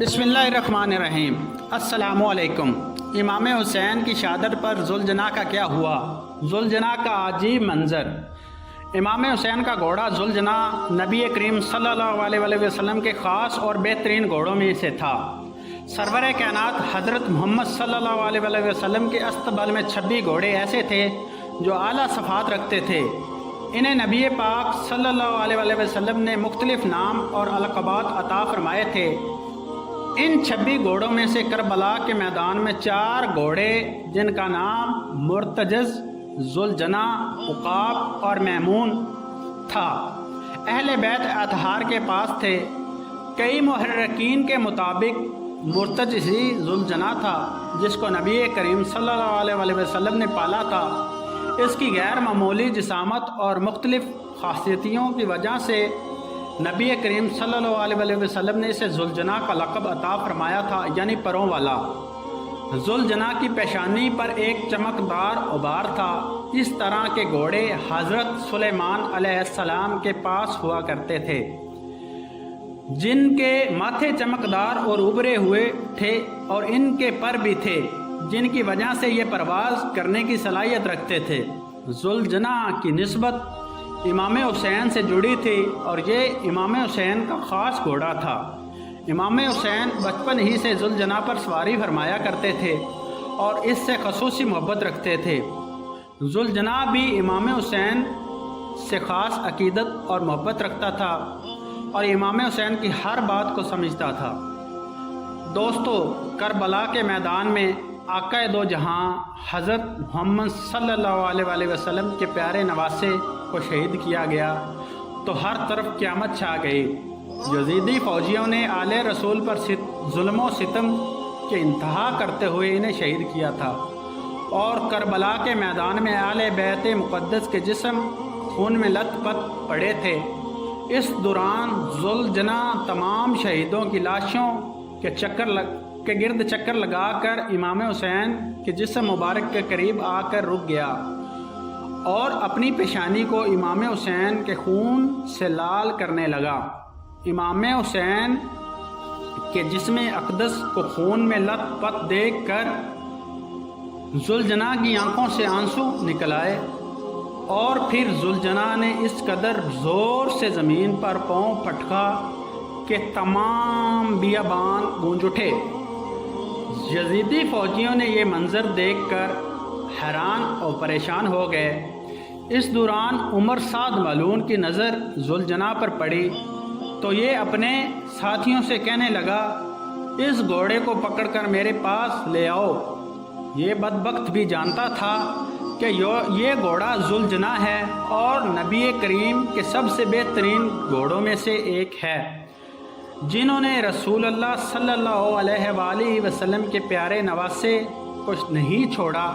بسم اللہ الرحمن الرحیم۔ السلام علیکم۔ امام حسین کی شہادت پر ذوالجناح کا کیا ہوا؟ ذوالجناح کا عجیب منظر۔ امام حسین کا گھوڑا ذوالجناح نبی کریم صلی اللہ علیہ وسلم کے خاص اور بہترین گھوڑوں میں سے تھا۔ سرور کائنات حضرت محمد صلی اللہ علیہ وسلم کے استقبال میں 26 گھوڑے ایسے تھے جو اعلیٰ صفات رکھتے تھے۔ انہیں نبی پاک صلی اللہ علیہ وسلم نے مختلف نام اور القابات عطا فرمائے تھے۔ ان 26 گھوڑوں میں سے کربلا کے میدان میں 4 گھوڑے جن کا نام مرتجز، ذوالجناح، عقاب اور میمون تھا، اہل بیت اطہار کے پاس تھے۔ کئی محررین کے مطابق مرتجز ہی ذوالجناح تھا جس کو نبی کریم صلی اللہ علیہ وسلم نے پالا تھا۔ اس کی غیر معمولی جسامت اور مختلف خاصیتوں کی وجہ سے نبی کریم صلی اللہ علیہ وسلم نے اسے ذوالجناح کا لقب عطا فرمایا تھا، یعنی پروں والا۔ ذوالجناح کی پیشانی پر ایک چمکدار غبار تھا۔ اس طرح کے گھوڑے حضرت سلیمان علیہ السلام کے پاس ہوا کرتے تھے، جن کے ماتھے چمکدار اور ابھرے ہوئے تھے اور ان کے پر بھی تھے جن کی وجہ سے یہ پرواز کرنے کی صلاحیت رکھتے تھے۔ ذوالجناح کی نسبت امام حسین سے جڑی تھی اور یہ امام حسین کا خاص گھوڑا تھا۔ امام حسین بچپن ہی سے ذوالجناح پر سواری فرمایا کرتے تھے اور اس سے خصوصی محبت رکھتے تھے۔ ذوالجناح بھی امام حسین سے خاص عقیدت اور محبت رکھتا تھا اور امام حسین کی ہر بات کو سمجھتا تھا۔ دوستو، کربلا کے میدان میں آقا دو جہاں حضرت محمد صلی اللہ علیہ وسلم کے پیارے نواسے کو شہید کیا گیا تو ہر طرف قیامت چھا گئی۔ یزیدی فوجیوں نے آل رسول پر ظلم و ستم کے انتہا کرتے ہوئے انہیں شہید کیا تھا اور کربلا کے میدان میں آل بیت مقدس کے جسم خون میں لت پت پڑے تھے۔ اس دوران ذوالجناح تمام شہیدوں کی لاشوں کے گرد چکر لگا کر امام حسین کے جسم مبارک کے قریب آ کر رک گیا اور اپنی پیشانی کو امام حسین کے خون سے لال کرنے لگا۔ امام حسین کے جسم اقدس کو خون میں لت پت دیکھ کر ذوالجناح کی آنکھوں سے آنسو نکل آئے اور پھر ذوالجناح نے اس قدر زور سے زمین پر پاؤں پٹکا کہ تمام بیابان گونج اٹھے۔ یزیدی فوجیوں نے یہ منظر دیکھ کر حیران اور پریشان ہو گئے۔ اس دوران عمر سعد ملعون کی نظر ذوالجناح پر پڑی تو یہ اپنے ساتھیوں سے کہنے لگا، اس گھوڑے کو پکڑ کر میرے پاس لے آؤ۔ یہ بدبخت بھی جانتا تھا کہ یہ گھوڑا ذوالجناح ہے اور نبی کریم کے سب سے بہترین گھوڑوں میں سے ایک ہے، جنہوں نے رسول اللہ صلی اللہ علیہ وآلہ وسلم کے پیارے نواسے کو نہیں چھوڑا۔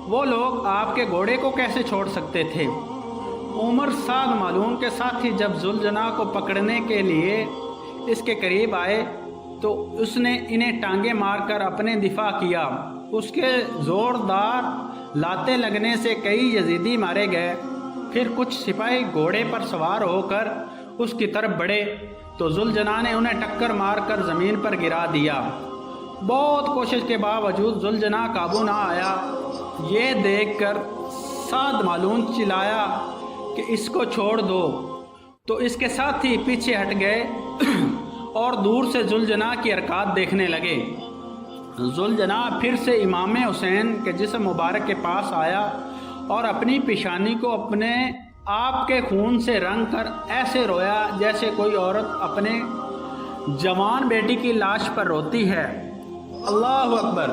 وہ لوگ آپ کے گھوڑے کو کیسے چھوڑ سکتے تھے؟ عمر سعد ملعون کے ساتھی جب ذوالجناح کو پکڑنے کے لیے اس کے قریب آئے تو اس نے انہیں ٹانگیں مار کر اپنے دفاع کیا۔ اس کے زوردار لاتے لگنے سے کئی یزیدی مارے گئے۔ پھر کچھ سپاہی گھوڑے پر سوار ہو کر اس کی طرف بڑھے تو ذوالجناح نے انہیں ٹکر مار کر زمین پر گرا دیا۔ بہت کوشش کے باوجود ذوالجناح قابو نہ آیا۔ یہ دیکھ کر سعد ملعون چلایا کہ اس کو چھوڑ دو، تو اس کے ساتھی پیچھے ہٹ گئے اور دور سے ذوالجناح کی حرکات دیکھنے لگے۔ ذوالجناح پھر سے امام حسین کے جسم مبارک کے پاس آیا اور اپنی پیشانی کو اپنے آپ کے خون سے رنگ کر ایسے رویا جیسے کوئی عورت اپنے جوان بیٹی کی لاش پر روتی ہے۔ اللہ اکبر!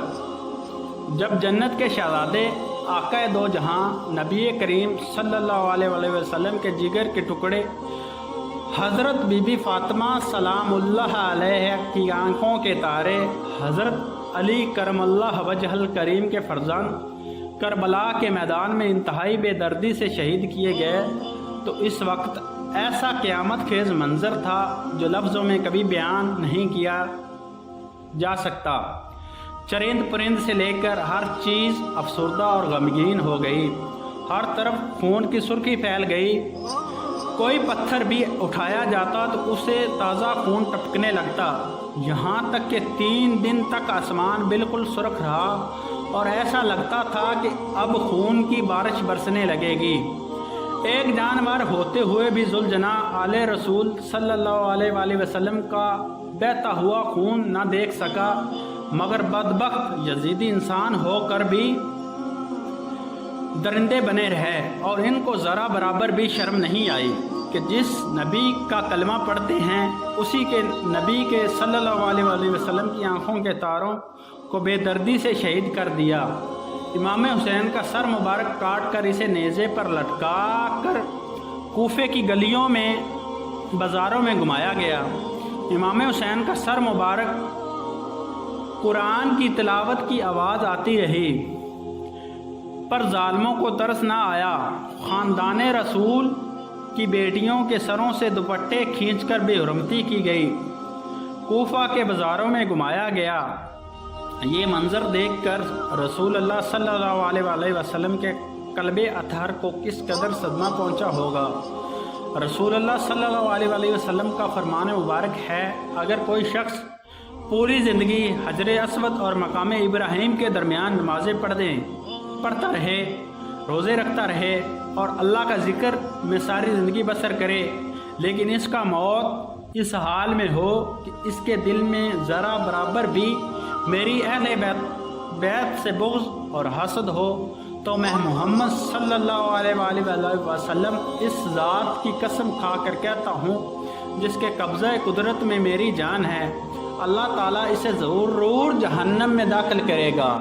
جب جنت کے شہزادے آقا دو جہاں نبی کریم صلی اللہ علیہ وسلم کے جگر کے ٹکڑے حضرت بی بی فاطمہ سلام اللہ علیہ کی آنکھوں کے تارے حضرت علی کرم اللہ وجہ الکریم کے فرزند کربلا کے میدان میں انتہائی بے دردی سے شہید کیے گئے تو اس وقت ایسا قیامت خیز منظر تھا جو لفظوں میں کبھی بیان نہیں کیا جا سکتا۔ چرند پرند سے لے کر ہر چیز افسردہ اور غمگین ہو گئی۔ ہر طرف خون کی سرخی پھیل گئی۔ کوئی پتھر بھی اٹھایا جاتا تو اسے تازہ خون ٹپکنے لگتا، یہاں تک کہ 3 دن تک آسمان بالکل سرخ رہا اور ایسا لگتا تھا کہ اب خون کی بارش برسنے لگے گی۔ ایک جانور ہوتے ہوئے بھی ذوالجناح آل رسول صلی اللہ علیہ وآلہ وسلم کا بہتا ہوا خون نہ دیکھ سکا، مگر بدبخت یزیدی انسان ہو کر بھی درندے بنے رہے اور ان کو ذرا برابر بھی شرم نہیں آئی کہ جس نبی کا کلمہ پڑھتے ہیں اسی کے نبی کے صلی اللہ علیہ وآلہ وسلم کی آنکھوں کے تاروں کو بے دردی سے شہید کر دیا۔ امام حسین کا سر مبارک کاٹ کر اسے نیزے پر لٹکا کر کوفے کی گلیوں میں بازاروں میں گھمایا گیا۔ امام حسین کا سر مبارک قرآن کی تلاوت کی آواز آتی رہی، پر ظالموں کو ترس نہ آیا۔ خاندان رسول کی بیٹیوں کے سروں سے دوپٹے کھینچ کر بے حرمتی کی گئی، کوفہ کے بازاروں میں گھمایا گیا۔ یہ منظر دیکھ کر رسول اللہ صلی اللہ علیہ وآلہ وسلم کے قلب اطہر کو کس قدر صدمہ پہنچا ہوگا۔ رسول اللہ صلی اللہ علیہ وآلہ وسلم کا فرمان مبارک ہے، اگر کوئی شخص پوری زندگی حجر اسود اور مقام ابراہیم کے درمیان نمازیں پڑھتا رہے، روزے رکھتا رہے اور اللہ کا ذکر میں ساری زندگی بسر کرے، لیکن اس کا موت اس حال میں ہو کہ اس کے دل میں ذرا برابر بھی میری اہل بیت سے بغض اور حسد ہو، تو میں محمد صلی اللہ علیہ وآلہ وسلم اس ذات کی قسم کھا کر کہتا ہوں جس کے قبضہ قدرت میں میری جان ہے، اللہ تعالیٰ اسے ضرور جہنم میں داخل کرے گا۔